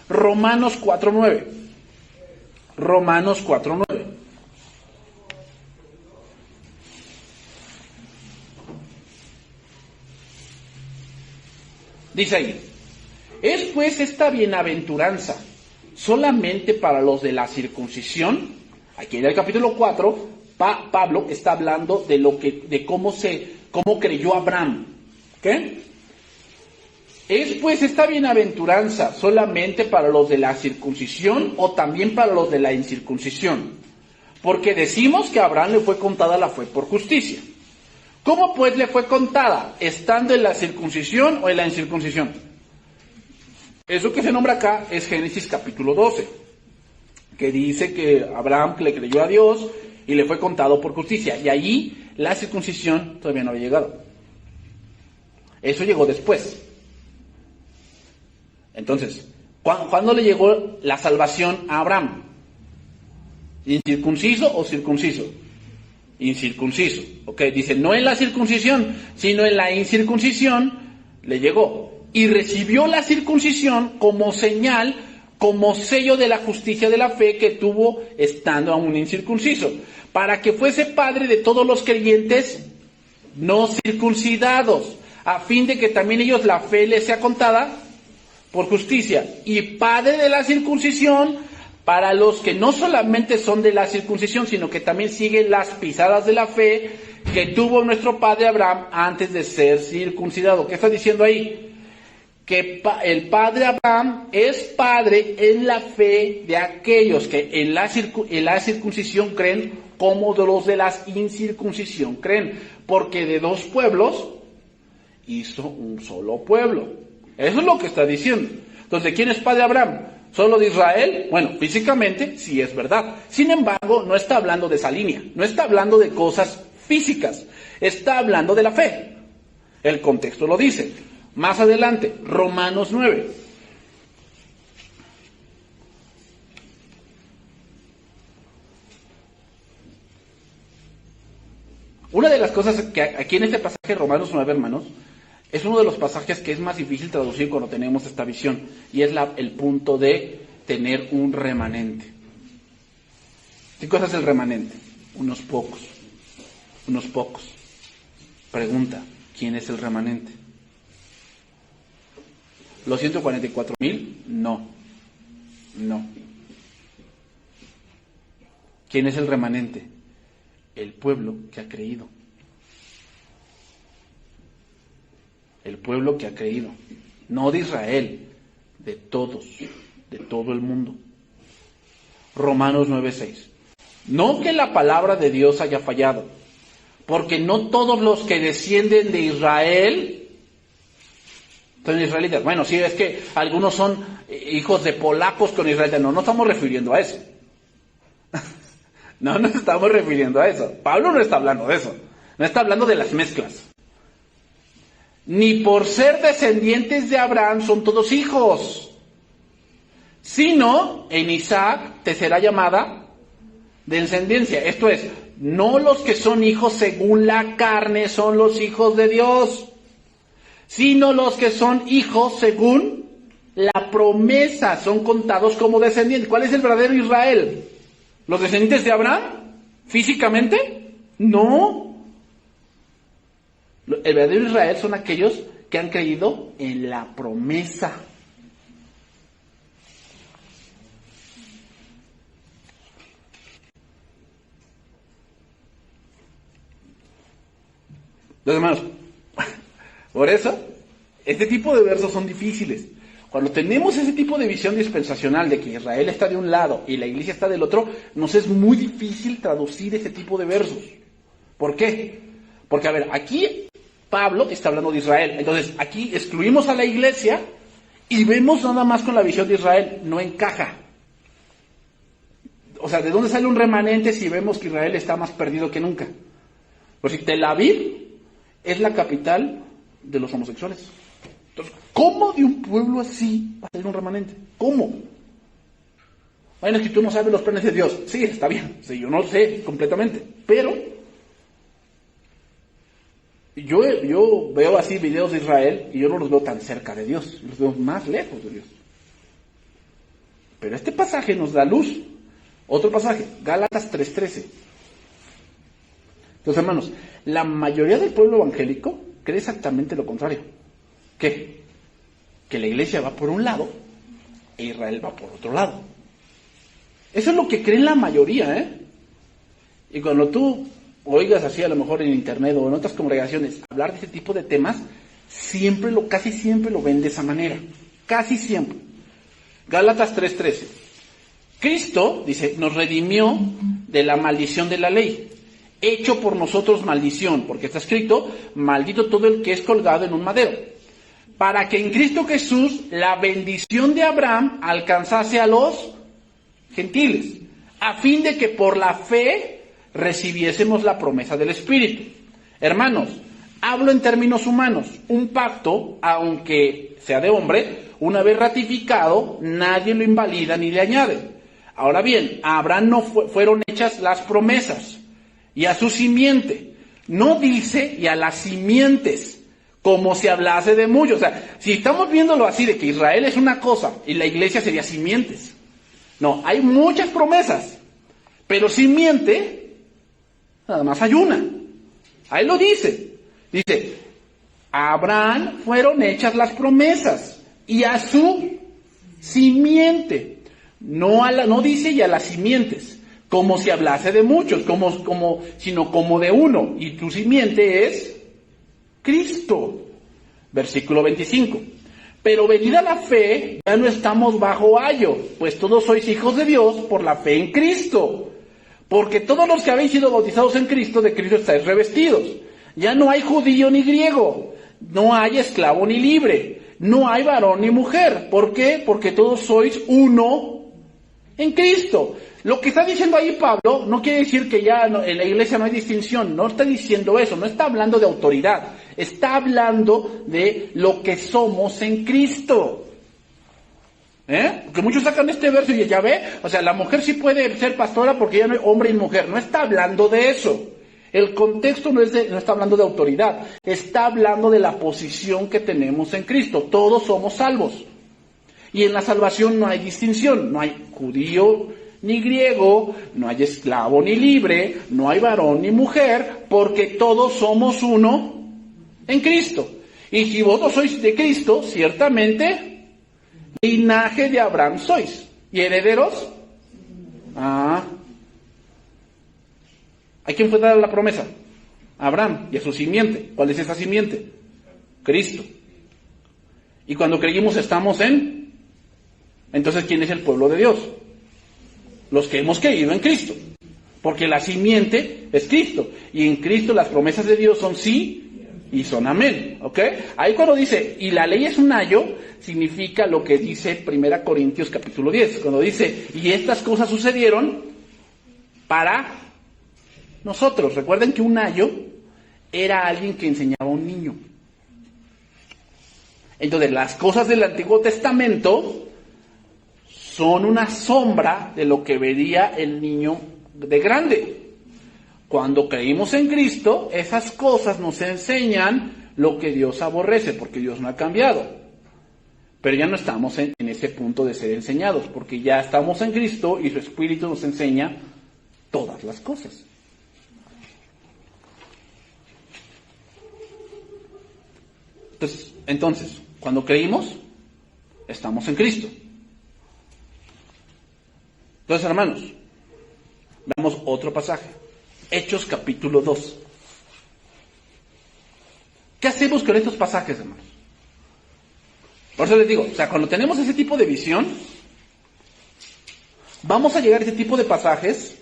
Romanos 4:9. Romanos 4:9. Dice ahí: ¿es pues esta bienaventuranza solamente para los de la circuncisión? Aquí en el capítulo 4, Pablo está hablando de cómo creyó Abraham. ¿Qué? ¿Es pues esta bienaventuranza solamente para los de la circuncisión o también para los de la incircuncisión? Porque decimos que a Abraham le fue contada la fe por justicia. ¿Cómo pues le fue contada? ¿Estando en la circuncisión o en la incircuncisión? Eso que se nombra acá es Génesis capítulo 12, que dice que Abraham le creyó a Dios y le fue contado por justicia. Y allí la circuncisión todavía no había llegado. Eso llegó después. Entonces, ¿cuándo le llegó la salvación a Abraham? ¿Incircunciso o circunciso? Incircunciso. Ok, dice, no en la circuncisión, sino en la incircuncisión le llegó. Y recibió la circuncisión como señal, como sello de la justicia de la fe que tuvo estando aún incircunciso, para que fuese padre de todos los creyentes no circuncidados, a fin de que también ellos la fe les sea contada por justicia, y padre de la circuncisión para los que no solamente son de la circuncisión, sino que también siguen las pisadas de la fe que tuvo nuestro padre Abraham antes de ser circuncidado. ¿Qué está diciendo ahí? Que el padre Abraham es padre en la fe de aquellos que en la circuncisión creen, como de los de la incircuncisión creen, porque de dos pueblos hizo un solo pueblo. Eso es lo que está diciendo. Entonces, ¿de quién es padre Abraham? ¿Solo de Israel? Bueno, físicamente sí es verdad. Sin embargo, no está hablando de esa línea, no está hablando de cosas físicas, está hablando de la fe. El contexto lo dice. Más adelante, Romanos 9. Una de las cosas que aquí en este pasaje, Romanos 9, hermanos, es uno de los pasajes que es más difícil traducir cuando tenemos esta visión, y es el punto de tener un remanente. ¿Qué cosa es el remanente? Unos pocos. Unos pocos. Pregunta, ¿quién es el remanente? ¿Los 144,000? No. No. ¿Quién es el remanente? El pueblo que ha creído. El pueblo que ha creído. No de Israel, de todos, de todo el mundo. Romanos 9:6. No que la palabra de Dios haya fallado, porque no todos los que descienden de Israel son israelitas. Bueno, sí, es que algunos son hijos de polacos con israelitas. No estamos refiriendo a eso. No nos estamos refiriendo a eso. Pablo no está hablando de eso. No está hablando de las mezclas. Ni por ser descendientes de Abraham son todos hijos, sino en Isaac te será llamada descendencia. Esto es, no los que son hijos según la carne son los hijos de Dios, sino los que son hijos según la promesa son contados como descendientes. ¿Cuál es el verdadero Israel? ¿Los descendientes de Abraham? ¿Físicamente? No. El verdadero Israel son aquellos que han creído en la promesa. Los hermanos, por eso, este tipo de versos son difíciles. Cuando tenemos ese tipo de visión dispensacional de que Israel está de un lado y la iglesia está del otro, nos es muy difícil traducir ese tipo de versos. ¿Por qué? Porque, a ver, aquí Pablo está hablando de Israel. Entonces, aquí excluimos a la iglesia y vemos nada más con la visión de Israel. No encaja. O sea, ¿de dónde sale un remanente si vemos que Israel está más perdido que nunca? Pues si Tel Aviv es la capital de los homosexuales. Entonces, ¿cómo de un pueblo así va a salir un remanente? ¿Cómo? Bueno, es que tú no sabes los planes de Dios. Sí, está bien. Sí, yo no sé completamente. Pero yo veo así videos de Israel y yo no los veo tan cerca de Dios. Los veo más lejos de Dios. Pero este pasaje nos da luz. Otro pasaje, Gálatas 3:13. Entonces, hermanos, la mayoría del pueblo evangélico cree exactamente lo contrario. ¿Qué? Que la iglesia va por un lado e Israel va por otro lado. Eso es lo que creen la mayoría, ¿eh? Y cuando tú oigas así, a lo mejor en internet o en otras congregaciones, hablar de ese tipo de temas, casi siempre lo ven de esa manera. Casi siempre. Gálatas 3:13. Cristo, dice, nos redimió de la maldición de la ley, hecho por nosotros maldición, porque está escrito, maldito todo el que es colgado en un madero, para que en Cristo Jesús la bendición de Abraham alcanzase a los gentiles, a fin de que por la fe recibiésemos la promesa del Espíritu. Hermanos, hablo en términos humanos, un pacto, aunque sea de hombre, una vez ratificado, nadie lo invalida ni le añade. Ahora bien, a Abraham no fueron hechas las promesas, y a su simiente. No dice y a las simientes, como si hablase de muchos. O sea, si estamos viéndolo así, de que Israel es una cosa y la iglesia sería simientes. No, hay muchas promesas, pero simiente, nada más hay una. Ahí lo dice. Dice, a Abraham fueron hechas las promesas, y a su simiente. No dice y a las simientes, como si hablase de muchos, sino como de uno, y tu simiente es Cristo. Versículo 25. Pero venida la fe, ya no estamos bajo ayo, pues todos sois hijos de Dios por la fe en Cristo. Porque todos los que habéis sido bautizados en Cristo, de Cristo estáis revestidos. Ya no hay judío ni griego, no hay esclavo ni libre, no hay varón ni mujer. ¿Por qué? Porque todos sois uno en Cristo. Lo que está diciendo ahí Pablo no quiere decir que ya en la iglesia no hay distinción, no está diciendo eso, no está hablando de autoridad, está hablando de lo que somos en Cristo. Porque muchos sacan este verso y ya ve, o sea, la mujer sí puede ser pastora porque ya no hay hombre y mujer, no está hablando de eso. El contexto no está hablando de autoridad, está hablando de la posición que tenemos en Cristo. Todos somos salvos. Y en la salvación no hay distinción, no hay judío ni griego, no hay esclavo ni libre, no hay varón ni mujer, porque todos somos uno en Cristo. Y si vosotros sois de Cristo, ciertamente, linaje de Abraham sois. ¿Y herederos? ¿A quién fue dada la promesa? A Abraham y a su simiente. ¿Cuál es esa simiente? Cristo. Y cuando creímos estamos entonces, ¿quién es el pueblo de Dios? Los que hemos creído en Cristo. Porque la simiente es Cristo. Y en Cristo las promesas de Dios son sí y son amén. ¿Ok? Ahí cuando dice, y la ley es un ayo, significa lo que dice 1 Corintios capítulo 10. Cuando dice, y estas cosas sucedieron para nosotros. Recuerden que un ayo era alguien que enseñaba a un niño. Entonces, las cosas del Antiguo Testamento son una sombra de lo que vería el niño de grande. Cuando creímos en Cristo, esas cosas nos enseñan lo que Dios aborrece, porque Dios no ha cambiado. Pero ya no estamos en ese punto de ser enseñados, porque ya estamos en Cristo y su Espíritu nos enseña todas las cosas. Entonces, cuando creímos, estamos en Cristo. Entonces, hermanos, veamos otro pasaje. Hechos capítulo 2. ¿Qué hacemos con estos pasajes, hermanos? Por eso les digo, o sea, cuando tenemos ese tipo de visión, vamos a llegar a ese tipo de pasajes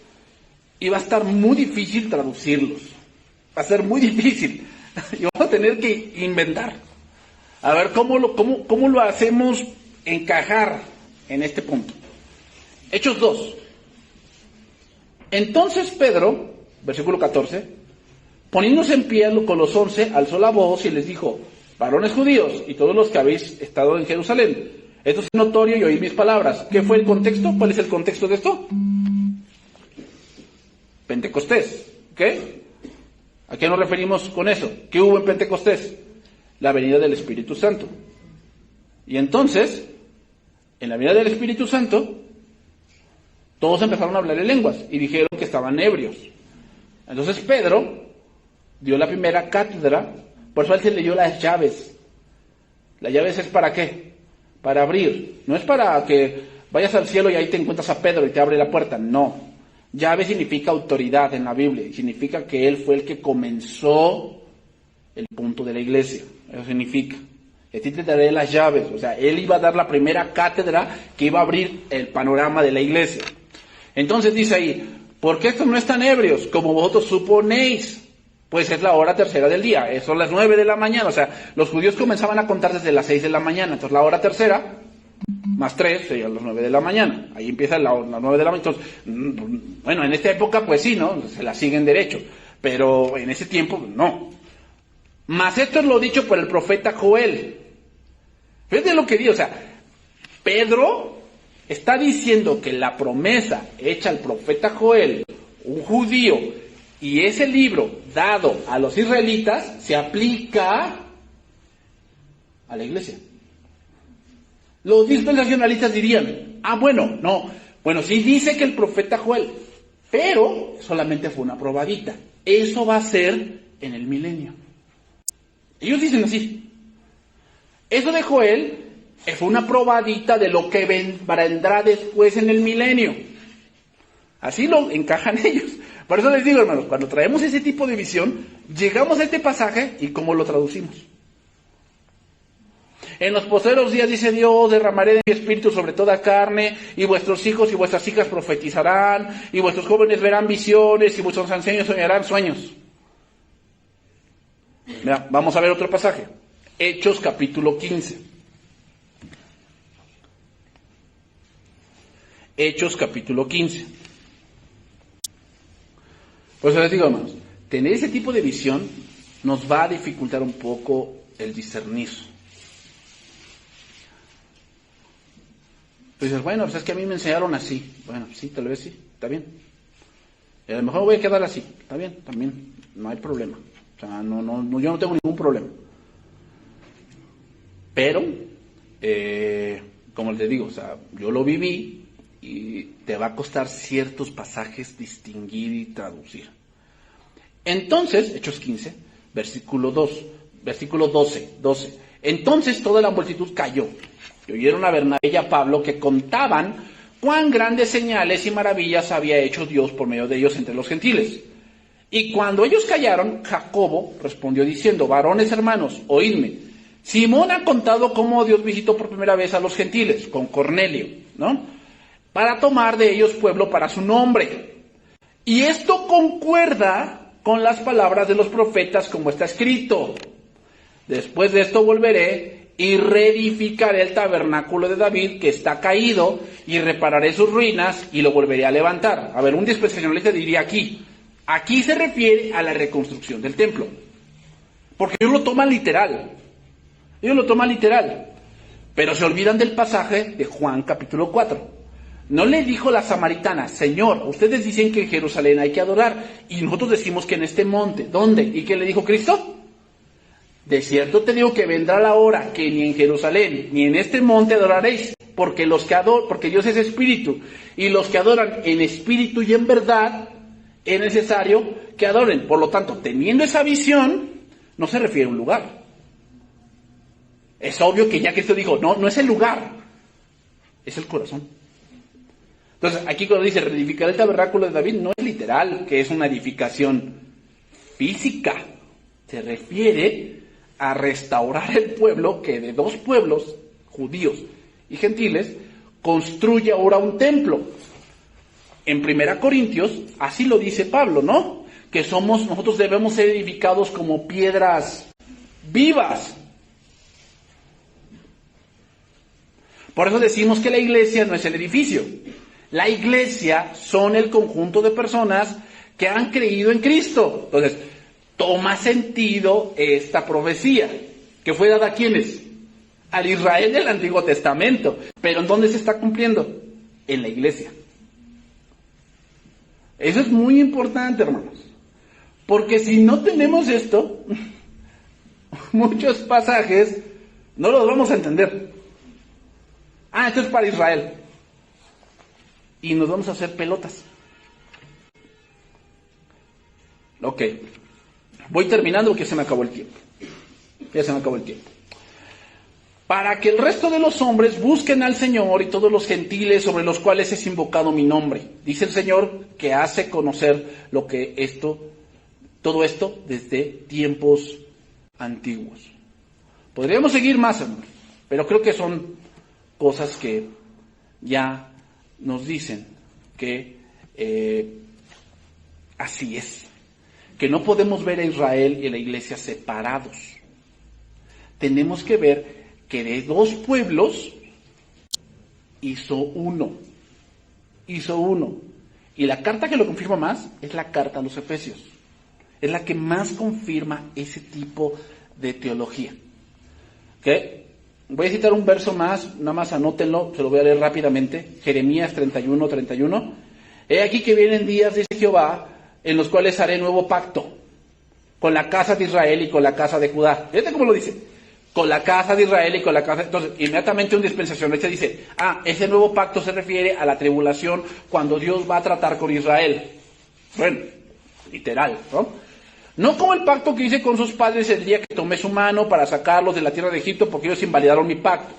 y va a estar muy difícil traducirlos. Va a ser muy difícil. Y vamos a tener que inventar. A ver cómo lo hacemos encajar en este punto. Hechos 2. Entonces Pedro, versículo 14, poniéndose en pie con los 11, alzó la voz y les dijo: varones judíos y todos los que habéis estado en Jerusalén, esto es notorio y oíd mis palabras. ¿Qué fue el contexto? ¿Cuál es el contexto de esto? Pentecostés. ¿Ok? ¿A qué nos referimos con eso? ¿Qué hubo en Pentecostés? La venida del Espíritu Santo. Y entonces, en la venida del Espíritu Santo, todos empezaron a hablar en lenguas y dijeron que estaban ebrios. Entonces Pedro dio la primera cátedra, por eso él se leyó las llaves. Las llaves es para qué? Para abrir. No es para que vayas al cielo y ahí te encuentras a Pedro y te abre la puerta. No. Llave significa autoridad en la Biblia. Y significa que él fue el que comenzó el punto de la iglesia. Eso significa. Y a ti te daré las llaves. O sea, él iba a dar la primera cátedra que iba a abrir el panorama de la iglesia. Entonces dice ahí: ¿por qué estos no están ebrios, como vosotros suponéis? Pues es la hora tercera del día, son las 9 de la mañana, o sea, los judíos comenzaban a contar desde las 6 de la mañana, entonces la hora tercera, más 3, serían las 9 de la mañana, ahí empieza las 9 de la mañana, entonces, bueno, en esta época pues sí, ¿no? Se la siguen derecho, pero en ese tiempo no. Mas esto es lo dicho por el profeta Joel. Fíjate lo que dice, o sea, Pedro está diciendo que la promesa hecha al profeta Joel, un judío, y ese libro dado a los israelitas se aplica a la iglesia. Los dispensacionalistas dirían: bueno, sí dice que el profeta Joel, pero solamente fue una probadita. Eso va a ser en el milenio. Ellos dicen así. Eso de Joel fue una probadita de lo que vendrá después en el milenio. Así lo encajan ellos. Por eso les digo, hermanos, cuando traemos ese tipo de visión, llegamos a este pasaje y ¿cómo lo traducimos? En los postreros días, dice Dios, derramaré de mi espíritu sobre toda carne, y vuestros hijos y vuestras hijas profetizarán, y vuestros jóvenes verán visiones, y vuestros ancianos soñarán sueños. Mira, vamos a ver otro pasaje. Hechos capítulo 15. Hechos capítulo 15. Por eso les digo, hermanos, tener ese tipo de visión nos va a dificultar un poco el discernir. Tú dices: bueno, pues es que a mí me enseñaron así. Bueno, sí, tal vez sí, está bien. Y a lo mejor voy a quedar así, está bien, también, no hay problema. O sea, yo no tengo ningún problema. Pero, como les digo, o sea, yo lo viví y te va a costar ciertos pasajes distinguir y traducir. Entonces, Hechos 15, versículo 12. Entonces toda la multitud cayó y oyeron a Bernabé y a Pablo que contaban cuán grandes señales y maravillas había hecho Dios por medio de ellos entre los gentiles. Y cuando ellos callaron, Jacobo respondió diciendo: varones hermanos, oídme. Simón ha contado cómo Dios visitó por primera vez a los gentiles, con Cornelio, ¿no? Para tomar de ellos pueblo para su nombre. Y esto concuerda con las palabras de los profetas, como está escrito: después de esto volveré y reedificaré el tabernáculo de David que está caído, y repararé sus ruinas y lo volveré a levantar. A ver, un dispensacionalista diría aquí se refiere a la reconstrucción del templo, porque ellos lo toman literal. Pero se olvidan del pasaje de Juan capítulo 4. No le dijo la samaritana: Señor, ustedes dicen que en Jerusalén hay que adorar, y nosotros decimos que en este monte. ¿Dónde? ¿Y qué le dijo Cristo? De cierto te digo que vendrá la hora que ni en Jerusalén ni en este monte adoraréis, porque Dios es espíritu, y los que adoran en espíritu y en verdad es necesario que adoren. Por lo tanto, teniendo esa visión, no se refiere a un lugar. Es obvio que ya Cristo dijo: no es el lugar, es el corazón. Entonces, aquí cuando dice reedificar el tabernáculo de David, no es literal que es una edificación física. Se refiere a restaurar el pueblo que de dos pueblos, judíos y gentiles, construye ahora un templo. En 1 Corintios, así lo dice Pablo, ¿no? que nosotros debemos ser edificados como piedras vivas. Por eso decimos que la iglesia no es el edificio. La iglesia son el conjunto de personas que han creído en Cristo. Entonces, toma sentido esta profecía, que fue dada a ¿quiénes? Al Israel del Antiguo Testamento. Pero ¿en dónde se está cumpliendo? En la iglesia. Eso es muy importante, hermanos. Porque si no tenemos esto, muchos pasajes no los vamos a entender. Esto es para Israel. Y nos vamos a hacer pelotas. Ok. Voy terminando porque se me acabó el tiempo. Ya se me acabó el tiempo. Para que el resto de los hombres busquen al Señor y todos los gentiles sobre los cuales es invocado mi nombre. Dice el Señor que hace conocer todo esto desde tiempos antiguos. Podríamos seguir más, hermanos, pero creo que son cosas que ya nos dicen que así es. Que no podemos ver a Israel y a la iglesia separados. Tenemos que ver que de dos pueblos hizo uno. Y la carta que lo confirma más es la carta a los Efesios. Es la que más confirma ese tipo de teología. ¿Okay? Voy a citar un verso más, nada más anótenlo, se lo voy a leer rápidamente. Jeremías 31:31. He aquí que vienen días, dice Jehová, en los cuales haré nuevo pacto con la casa de Israel y con la casa de Judá. Fíjate cómo lo dice. Con la casa de Israel y con la casa... Entonces, inmediatamente un dispensacionalista dice, ese nuevo pacto se refiere a la tribulación cuando Dios va a tratar con Israel. Bueno, literal, ¿no? No como el pacto que hice con sus padres el día que tomé su mano para sacarlos de la tierra de Egipto, porque ellos invalidaron mi pacto.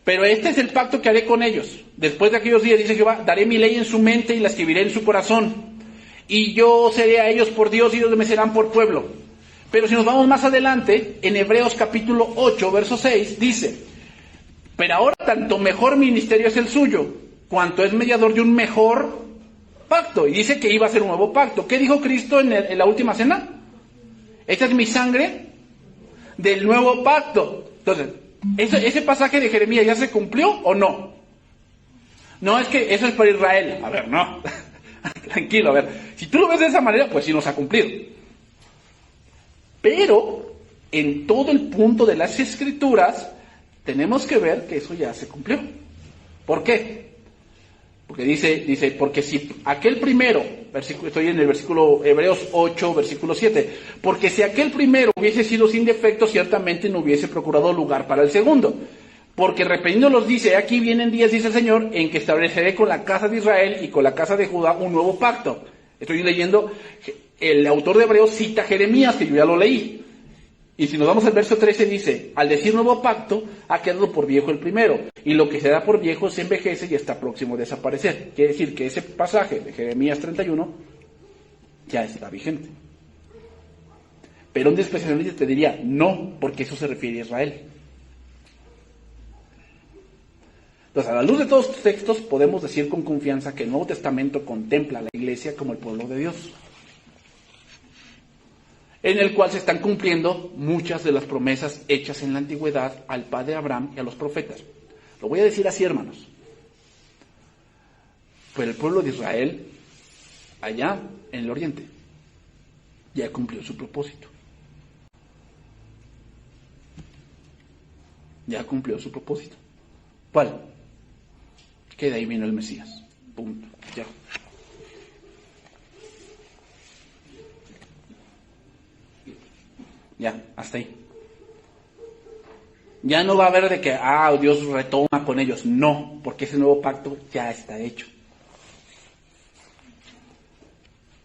Pero este es el pacto que haré con ellos. Después de aquellos días, dice Jehová, daré mi ley en su mente y la escribiré en su corazón. Y yo seré a ellos por Dios y ellos me serán por pueblo. Pero si nos vamos más adelante, en Hebreos capítulo 8, verso 6, dice, pero ahora tanto mejor ministerio es el suyo, cuanto es mediador de un mejor pacto. Y dice que iba a ser un nuevo pacto. ¿Qué dijo Cristo en la última cena? Esta es mi sangre del nuevo pacto. Entonces, ¿ese pasaje de Jeremías ya se cumplió o no? No, es que eso es para Israel. A ver, no. Tranquilo, a ver. Si tú lo ves de esa manera, pues sí nos ha cumplido. Pero, en todo el punto de las Escrituras, tenemos que ver que eso ya se cumplió. ¿Por qué? Porque dice, porque si aquel primero, estoy en el versículo Hebreos 8, versículo 7, porque si aquel primero hubiese sido sin defecto, ciertamente no hubiese procurado lugar para el segundo. Porque reprendiéndolos dice, aquí vienen días, dice el Señor, en que estableceré con la casa de Israel y con la casa de Judá un nuevo pacto. Estoy leyendo, el autor de Hebreos cita a Jeremías, que yo ya lo leí. Y si nos vamos al verso 13 dice, al decir nuevo pacto, ha quedado por viejo el primero, y lo que se da por viejo se envejece y está próximo a desaparecer. Quiere decir que ese pasaje de Jeremías 31 ya está vigente. Pero un especialista te diría, no, porque eso se refiere a Israel. Entonces, a la luz de todos estos textos, podemos decir con confianza que el Nuevo Testamento contempla a la Iglesia como el pueblo de Dios, en el cual se están cumpliendo muchas de las promesas hechas en la antigüedad al padre Abraham y a los profetas. Lo voy a decir así, hermanos. Pero el pueblo de Israel, allá en el oriente, ya cumplió su propósito. Ya cumplió su propósito. ¿Cuál? Que de ahí vino el Mesías. Punto. Ya. Ya, hasta ahí. Ya no va a haber de que, Dios retoma con ellos. No, porque ese nuevo pacto ya está hecho.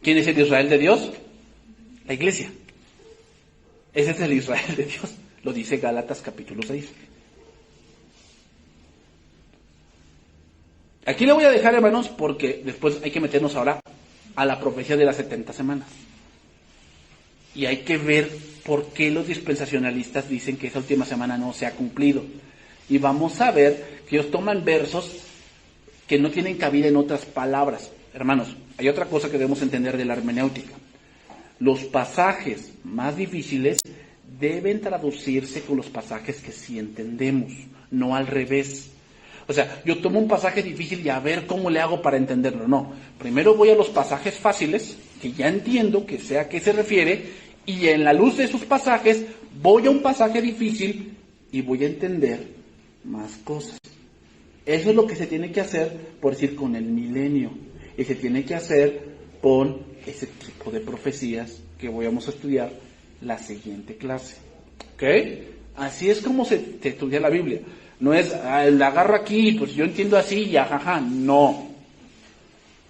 ¿Quién es el Israel de Dios? La iglesia. Ese es el Israel de Dios. Lo dice Gálatas capítulo 6. Aquí le voy a dejar, hermanos, porque después hay que meternos ahora a la profecía de las 70 semanas. Y hay que ver por qué los dispensacionalistas dicen que esa última semana no se ha cumplido. Y vamos a ver que ellos toman versos que no tienen cabida en otras palabras. Hermanos, hay otra cosa que debemos entender de la hermenéutica. Los pasajes más difíciles deben traducirse con los pasajes que sí entendemos, no al revés. O sea, yo tomo un pasaje difícil y a ver cómo le hago para entenderlo. No, primero voy a los pasajes fáciles, que ya entiendo, que sé a qué se refiere, y en la luz de esos pasajes voy a un pasaje difícil y voy a entender más cosas. Eso es lo que se tiene que hacer, por decir, con el milenio. Y se tiene que hacer con ese tipo de profecías que vamos a estudiar la siguiente clase. ¿Ok? Así es como se estudia la Biblia. No es, la agarro aquí, pues yo entiendo así y ajaja. No.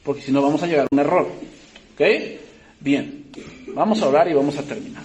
Porque si no vamos a llegar a un error. ¿Ok? Bien. Vamos a orar y vamos a terminar.